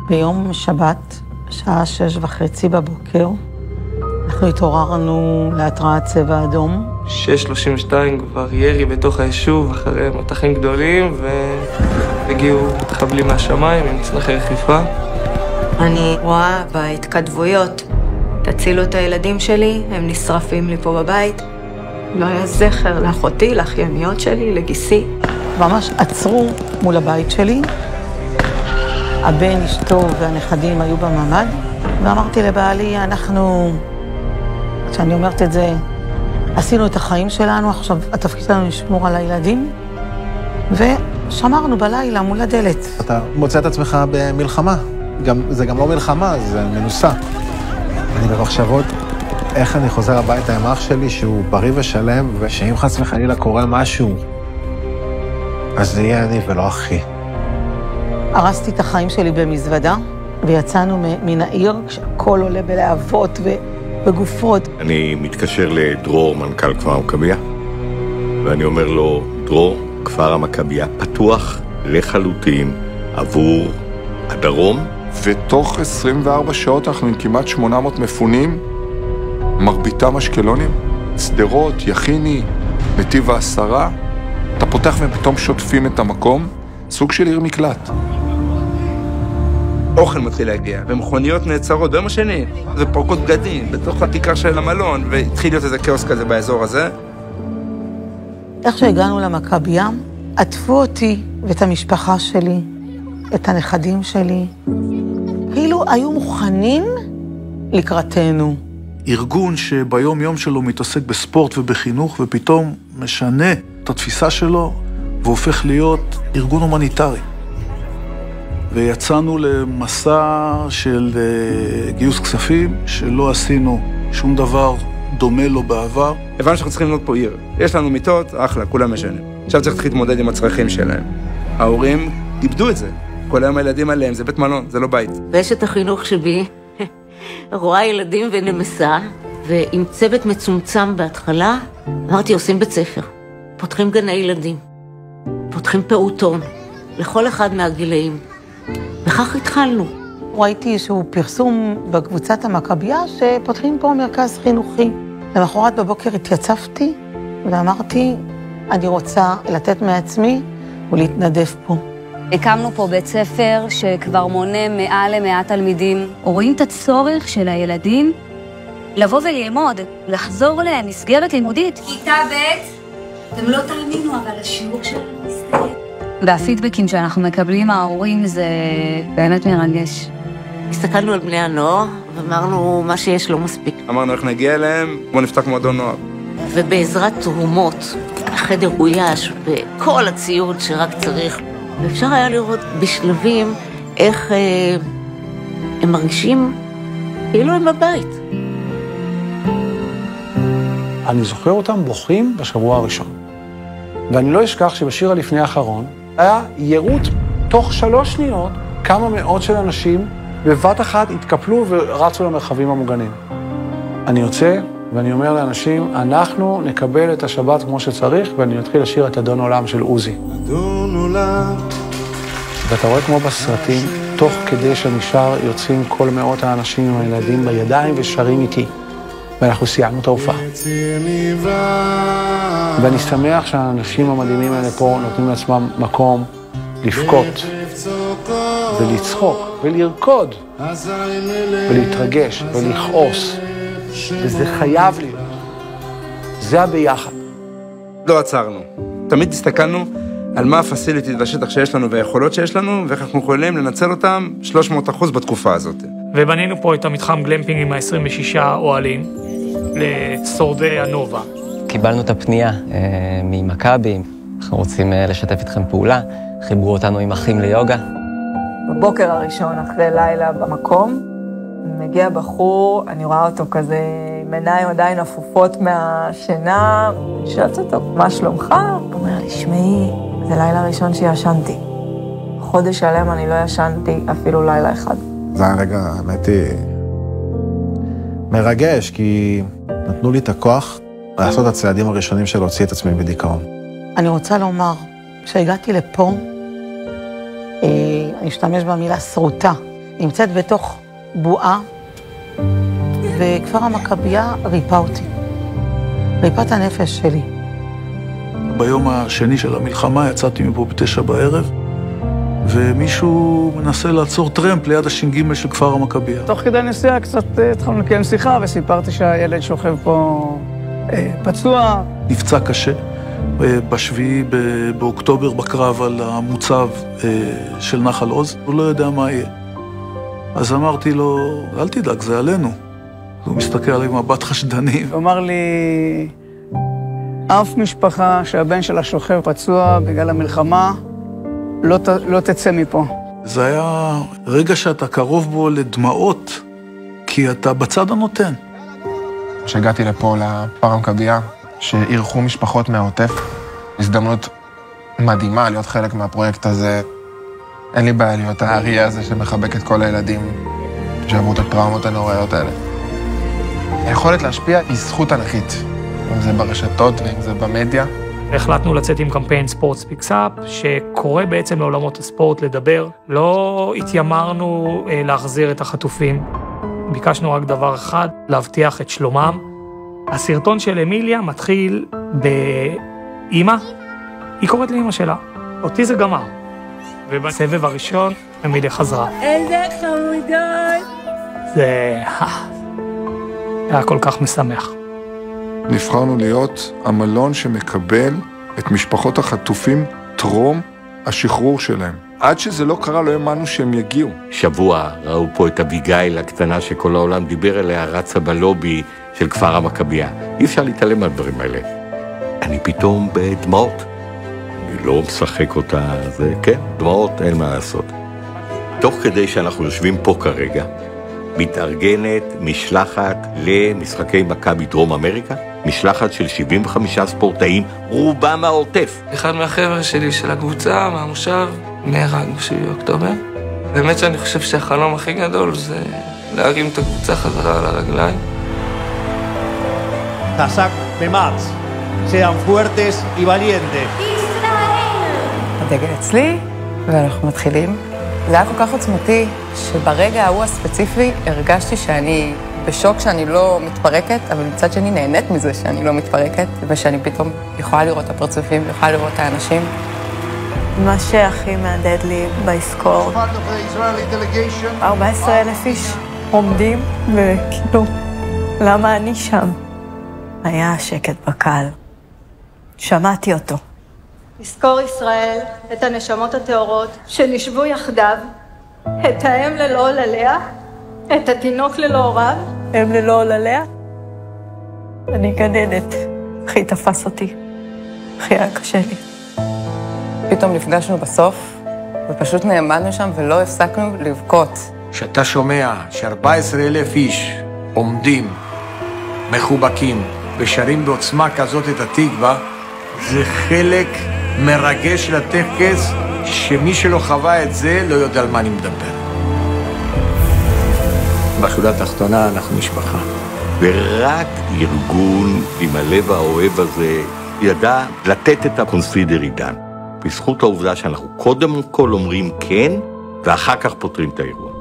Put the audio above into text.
ביום שבת, שעה 6:30 בבוקר, אנחנו התעוררנו להתרעת צבע אדום. 6:32 כבר ירי בתוך היישוב אחרי מטחים גדולים, והגיעו מחבלים מהשמיים עם מצנחי חיפה. אני רואה בהתכתבויות, תצילו את הילדים שלי, הם נשרפים לי פה בבית. לא היה זכר לאחותי, לאחייניות שלי, לגיסי. ממש עצרו מול הבית שלי. הבן, אשתו והנכדים היו בממ"ד, ואמרתי לבעלי, כשאני אומרת את זה, עשינו את החיים שלנו, עכשיו התפקיד שלנו לשמור על הילדים, ושמרנו בלילה מול הדלת. אתה מוצא את עצמך במלחמה, זה גם לא מלחמה, זה מנוסה. אני במחשבות, איך אני חוזר הביתה עם אח שלי שהוא בריא ושלם, ושאם חס וחלילה קורה משהו, אז זה יהיה אני ולא אחי. הרסתי את החיים שלי במזוודה, ויצאנו מן העיר, כשהכל עולה בלהבות ובגופות. אני מתקשר לדרור, מנכ"ל כפר המכבייה, ואני אומר לו, דרור, כפר המכבייה פתוח לחלוטין עבור הדרום. ותוך 24 שעות אנחנו עם כמעט 800 מפונים, מרביתם אשקלונים, סדרות, יחיני, נתיב העשרה. אתה פותח והם פתאום שוטפים את המקום, סוג של עיר מקלט. אוכל מתחיל להגיע, ומכוניות נעצרות ביום השני, ופורקות בגדים בתוך הכיכר של המלון, והתחיל להיות איזה כאוס כזה באזור הזה. איך שהגענו למכבייה, עטפו אותי ואת המשפחה שלי, את הנכדים שלי, כאילו היו מוכנים לקראתנו. ארגון שביום יום שלו מתעסק בספורט ובחינוך, ופתאום משנה את התפיסה שלו, והופך להיות ארגון הומניטרי. ויצאנו למסע של גיוס כספים, שלא עשינו שום דבר דומה לו בעבר. הבנו שאנחנו צריכים לבנות פה עיר. יש לנו מיטות, אחלה, כולם משנים. עכשיו צריך להתמודד עם הצרכים שלהם. ההורים איבדו את זה. כל היום הילדים עליהם, זה בית מלון, זה לא בית. ואשת החינוך שבי רואה ילדים ונמסה, ועם צוות מצומצם בהתחלה, אמרתי, עושים בית ספר. פותחים גני ילדים, פותחים פעוטון, לכל אחד מהגילאים. וכך התחלנו. ראיתי איזשהו פרסום בקבוצת המכבייה שפותחים פה מרכז חינוכי. למחרת בבוקר התייצבתי ואמרתי, אני רוצה לתת מעצמי ולהתנדב פה. הקמנו פה בית ספר שכבר מונה מעל ל100 תלמידים. רואים את הצורך של הילדים לבוא וללמוד, לחזור למסגרת לימודית. כיתה ב', אתם לא תאמינו, אבל השיעור שלנו מסתיים. והפידבקים שאנחנו מקבלים מההורים זה באמת מרגש. הסתכלנו על בני הנוער ואמרנו, מה שיש לא מספיק. אמרנו, איך נגיע אליהם? בוא נפתח מועדון נוער. ובעזרת תרומות, החדר אויש וכל הציוד שרק צריך, ואפשר היה לראות בשלבים איך הם מרגישים כאילו הם בבית. אני זוכר אותם בוכים בשבוע הראשון. ואני לא אשכח שבשיר הלפני האחרון, היה יירוט תוך 3 שניות, כמה מאות של אנשים בבת אחת התקפלו ורצו למרחבים המוגנים. אני יוצא ואני אומר לאנשים, אנחנו נקבל את השבת כמו שצריך, ואני אתחיל לשיר את אדון עולם של עוזי. אדון עולם. ואתה רואה כמו בסרטים, תוך כדי שנשאר יוצאים כל מאות האנשים עם הילדים בידיים ושרים איתי. ואנחנו סיימנו את ההופעה. ואני שמח שהאנשים המדהימים האלה פה נותנים לעצמם מקום לבכות ולצחוק ולרקוד ולהתרגש ולכעוס. וזה חייב להיות. זה הביחד. לא עצרנו. תמיד הסתכלנו על מה הפסיליטי בשטח שיש לנו והיכולות שיש לנו, ואיך אנחנו יכולים לנצל אותם 300% בתקופה הזאת. ובנינו פה את המתחם גלמפינג עם 26 אוהלים לשורדי הנובה. קיבלנו את הפנייה ממכבי, אנחנו רוצים לשתף איתכם פעולה, חיברו אותנו עם אחים ליוגה. בבוקר הראשון, אחרי לילה במקום, מגיע בחור, אני רואה אותו כזה עם עיניים עדיין אפופות מהשינה, שואלת אותו, מה שלומך? הוא אומר לי, שמעי, זה לילה ראשון שישנתי. חודש שלם אני לא ישנתי אפילו לילה אחד. זה היה רגע, האמת היא, מרגש, כי נתנו לי את הכוח לעשות את הצעדים הראשונים של להוציא את עצמי בדיכאון. אני רוצה לומר, כשהגעתי לפה, אני אשתמש במילה שרוטה. נמצאת בתוך בועה, וכפר המכבייה ריפא אותי. ריפא את הנפש שלי. ביום השני של המלחמה יצאתי מפה ב9 בערב, ומישהו מנסה לעצור טרמפ ליד הש"ג של כפר המכבייה. תוך כדי נסיעה קצת התחלנו לקיים שיחה, וסיפרתי שהילד שוכב פה פצוע. נפצע קשה. ב7 באוקטובר בקרב על המוצב של נחל עוז, הוא לא יודע מה יהיה. אז אמרתי לו, אל תדאג, זה עלינו. הוא מסתכל עליי עם מבט חשדני. הוא אמר לי, אף משפחה שהבן שלה שוכב פצוע בגלל המלחמה, לא תצא מפה. זה היה רגע שאתה קרוב בו לדמעות, כי אתה בצד הנותן. כשהגעתי לפה לכפר המכבייה, שאירחו משפחות מהעוטף, הזדמנות מדהימה להיות חלק מהפרויקט הזה. אין לי בעיה להיות האריה הזה שמחבק את כל הילדים שעברו את הטראומות הנוראיות האלה. היכולת להשפיע היא זכות ענקית, אם זה ברשתות ואם זה במדיה. החלטנו לצאת עם קמפיין ספורט ספיקס אפ, שקורא בעצם לעולמות הספורט לדבר. לא התיימרנו להחזיר את החטופים. ביקשנו רק דבר אחד, להבטיח את שלומם. הסרטון של אמיליה מתחיל באמא, היא קוראת לאמא שלה. אותי זה גמר. ובסבב הראשון, אמיליה חזרה. איזה חמודות! זה היה כל כך משמח. נבחרנו להיות המלון שמקבל את משפחות החטופים טרום השחרור שלהם. עד שזה לא קרה, לא האמנו שהם יגיעו. שבוע ראו פה את אביגיל הקטנה שכל העולם דיבר אליה, רצה בלובי של כפר המכבייה. אי אפשר להתעלם מהדברים האלה. אני פתאום בדמעות. אני לא משחק אותה, זה כן, דמעות, אין מה לעשות. תוך כדי שאנחנו יושבים פה כרגע, מתארגנת משלחת למשחקי מכבי דרום אמריקה, משלחת של 75 ספורטאים, רובם מהעוטף. אחד מהחבר'ה שלי של הקבוצה, מהמושב, נהרג ב7 באוקטובר. באמת שאני חושב שהחלום הכי גדול זה להרים את הקבוצה חזרה על הרגליים. Tasak במאץ, sean fuertes y valientes. הדגל אצלי, ואנחנו מתחילים. זה היה כל כך עוצמתי, שברגע ההוא הספציפי הרגשתי שאני בשוק שאני לא מתפרקת, אבל מצד שני נהנית מזה שאני לא מתפרקת, ושאני פתאום יכולה לראות את הפרצופים, יכולה לראות את האנשים. מה שהכי מהדהד לי באזכור, 14,000 איש עומדים, וכאילו, למה אני שם? היה שקט בקהל. שמעתי אותו. יזכור ישראל את הנשמות הטהורות שנשבו יחדיו, את האם ללא עולליה, את התינוק ללא הוריו. אם ללא עולליה? אני גננת. אחי תפס אותי. אחי היה קשה לי. פתאום נפגשנו בסוף, ופשוט נעמדנו שם ולא הפסקנו לבכות. כשאתה שומע ש14,000 איש עומדים, מחובקים, ושרים בעוצמה כזאת את התקווה, זה חלק מרגש לטקס, שמי שלא חווה את זה לא יודע על מה אני מדבר. בשורה התחתונה אנחנו משפחה. ורק ארגון עם הלב האוהב הזה ידע לתת את הקונסידר עידן. בזכות העובדה שאנחנו קודם כל אומרים כן, ואחר כך פותרים את האירוע.